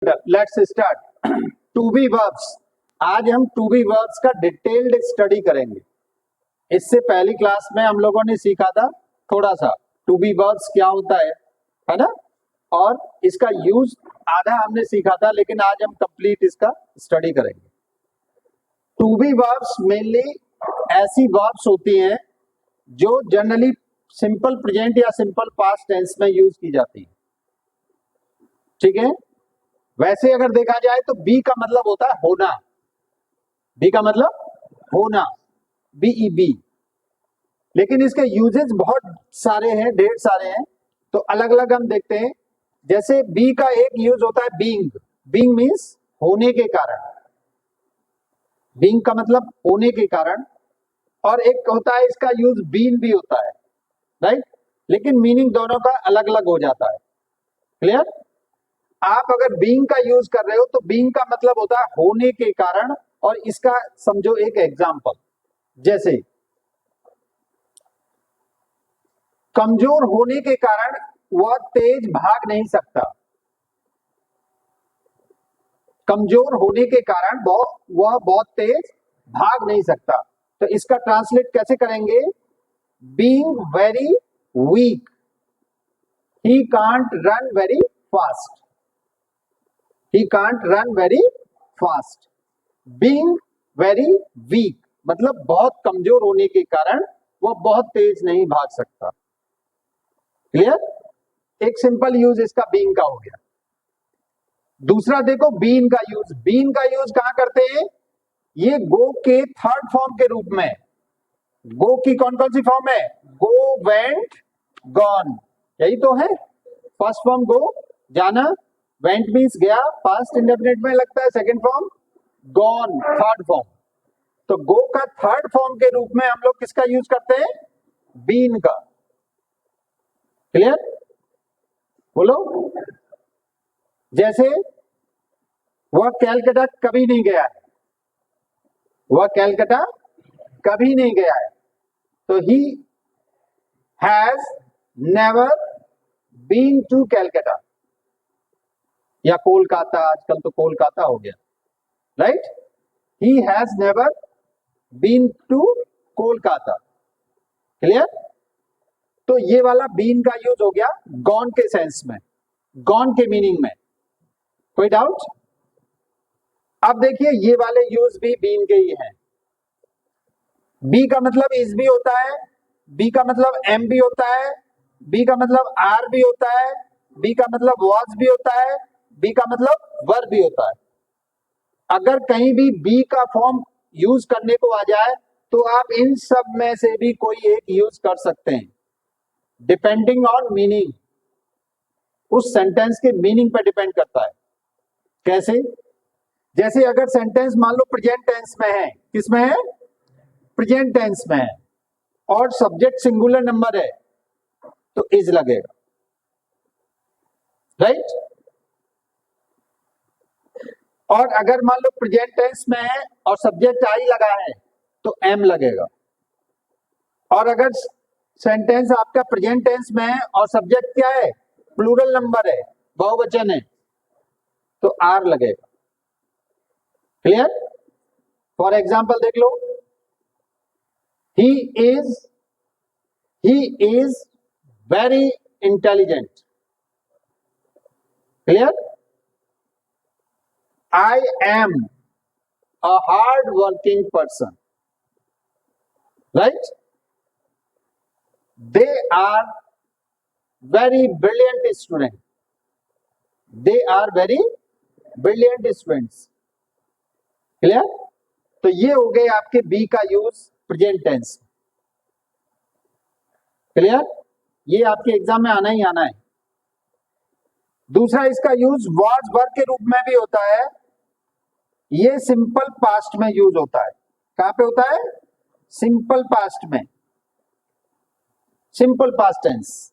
Let's start to be verbs. आज हम to be verbs का डिटेल्ड स्टडी करेंगे। इससे पहली क्लास में हम लोगों ने सीखा था थोड़ा सा टू बी वर्ब्स क्या होता है ना, और इसका यूज आधा हमने सीखा था, लेकिन आज हम कंप्लीट इसका स्टडी करेंगे। टू बी वर्ब्स मेनली ऐसी वर्ब्स होती हैं जो जनरली सिंपल प्रेजेंट या सिंपल पास्ट टेंस में यूज की जाती है। ठीक है, वैसे अगर देखा जाए तो बी का मतलब होता है होना। बी का मतलब होना, बीई बी। लेकिन इसके यूजेस बहुत सारे हैं, ढेर सारे हैं, तो अलग अलग हम देखते हैं। जैसे बी का एक यूज होता है बीइंग। बीइंग मींस होने के कारण। बीइंग का मतलब होने के कारण। और एक होता है इसका यूज बीन भी होता है, राइट। लेकिन मीनिंग दोनों का अलग अलग हो जाता है। क्लियर? आप अगर बीइंग का यूज कर रहे हो तो बीइंग का मतलब होता है होने के कारण। और इसका समझो एक एग्जांपल, जैसे कमजोर होने के कारण वह तेज भाग नहीं सकता। कमजोर होने के कारण वह बहुत तेज भाग नहीं सकता। तो इसका ट्रांसलेट कैसे करेंगे? Being very weak, he can't run very fast. He can't run very fast. Being very weak मतलब बहुत कमजोर होने के कारण वो बहुत तेज नहीं भाग सकता। क्लियर? एक सिंपल यूज इसका बीइंग का हो गया। दूसरा देखो बीन का यूज। बीन का यूज कहां करते हैं? ये गो के थर्ड फॉर्म के रूप में। गो की कौन कौन सी फॉर्म है? गो, वेंट, गॉन, यही तो है। फर्स्ट फॉर्म गो, जाना। वेंट मीन्स गया, पास्ट इंडेफिनिट में लगता है। Second form gone, third form. तो गो का थर्ड फॉर्म के रूप में हम लोग किसका यूज करते हैं? बीन का। क्लियर? बोलो। जैसे वह कैलकाटा कभी नहीं गया है। वह कैलकाटा कभी नहीं गया है, तो he has never been to Calcutta या कोलकाता। आजकल तो कोलकाता हो गया, right. He has never been to Kolkata. Clear? तो ये वाला बीन का यूज हो गया गॉन के सेंस में, गॉन के मीनिंग में। कोई डाउट? अब देखिए ये वाले यूज भी बीन के ही हैं। बी का मतलब इज भी होता है, बी का मतलब एम भी होता है, बी का मतलब आर भी होता है, बी का मतलब वॉज भी होता है, बी का मतलब वर भी होता है। अगर कहीं भी बी का फॉर्म यूज करने को आ जाए तो आप इन सब में से भी कोई एक यूज कर सकते हैं, डिपेंडिंग ऑन मीनिंग। उस सेंटेंस के मीनिंग पर डिपेंड करता है। कैसे? जैसे अगर सेंटेंस मान लो प्रेजेंट टेंस में है, किसमें है? प्रेजेंट टेंस में है, और सब्जेक्ट सिंगुलर नंबर है, तो इज लगेगा, राइट। और अगर मान लो प्रेजेंट टेंस में है और सब्जेक्ट आई लगा है, तो एम लगेगा। और अगर सेंटेंस आपका प्रेजेंट टेंस में है और सब्जेक्ट क्या है? प्लूरल नंबर है, बहुवचन है, तो आर लगेगा। क्लियर? फॉर एग्जाम्पल देख लो, he is very intelligent. Clear? I am a hard working person, right. They are very brilliant student. They are very brilliant students. Clear? तो ये हो गए आपके बी का यूज प्रेजेंट टेंस। क्लियर? ये आपके एग्जाम में आना ही आना है। दूसरा इसका यूज वाज वर के रूप में भी होता है। ये सिंपल पास्ट में यूज होता है। कहां पे होता है? सिंपल पास्ट में, सिंपल पास्ट टेंस।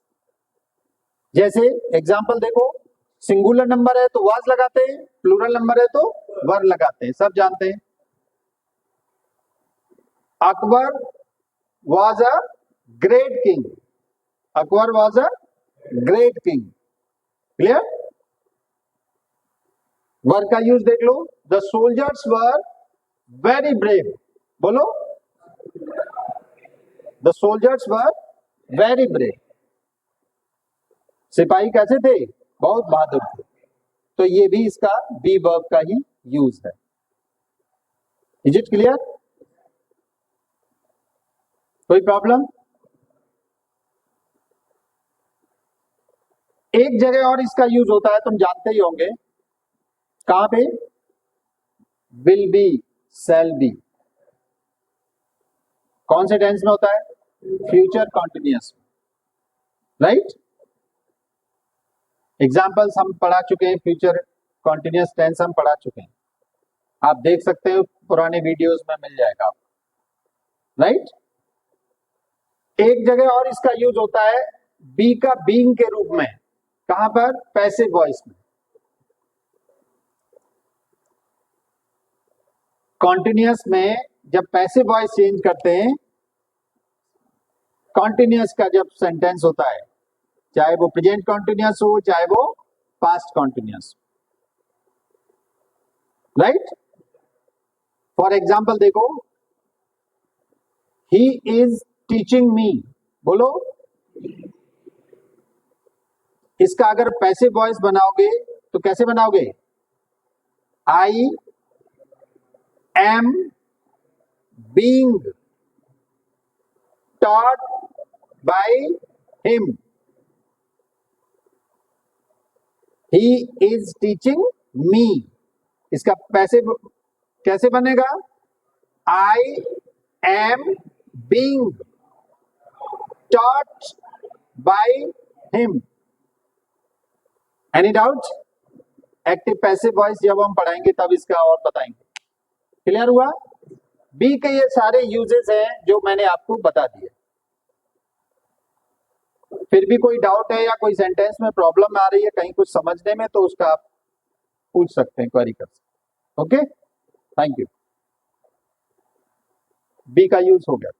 जैसे एग्जांपल देखो, सिंगुलर नंबर है तो वाज लगाते हैं, प्लूरल नंबर है तो वर लगाते हैं, सब जानते हैं। Akbar was a great king. Akbar was a great king. Clear? Verb का यूज देख लो, the soldiers were very brave, बोलो, the soldiers were very brave, सिपाही कैसे थे, बहुत बहादुर थे। तो ये भी इसका बी वर्ब का ही यूज है। Is it clear? कोई प्रॉब्लम? एक जगह और इसका यूज होता है, तुम जानते ही होंगे, कहां पे, विल बी, शैल बी। कौन से टेंस में होता है, फ्यूचर कॉन्टिन्यूअस, राइट। एग्जाम्पल्स हम पढ़ा चुके हैं, फ्यूचर कॉन्टिन्यूअस टेंस हम पढ़ा चुके हैं, आप देख सकते हो पुराने वीडियोस में मिल जाएगा आपको, राइट। एक जगह और इसका यूज होता है बी का बीइंग के रूप में, कहां पर, पैसिव वॉइस में। कॉन्टिन्यूअस में जब पैसिव वॉइस चेंज करते हैं, कॉन्टिन्यूअस का जब सेंटेंस होता है, चाहे वो प्रेजेंट कॉन्टिन्यूअस हो, चाहे वो past continuous, right. For example देखो, ही इज टीचिंग मी, बोलो, इसका अगर पैसिव वॉइस बनाओगे तो कैसे बनाओगे, I am being taught by him, he is teaching me, इसका पैसिव कैसे बनेगा, I am being taught by him. Any doubt? Active passive voice जब हम पढ़ाएंगे तब इसका और बताएंगे। क्लियर हुआ? बी के ये सारे यूजेस हैं जो मैंने आपको बता दिए। फिर भी कोई डाउट है या कोई सेंटेंस में प्रॉब्लम आ रही है कहीं कुछ समझने में, तो उसका आप पूछ सकते हैं, क्वेरी कर सकते हैं। Okay, thank you. बी का यूज हो गया।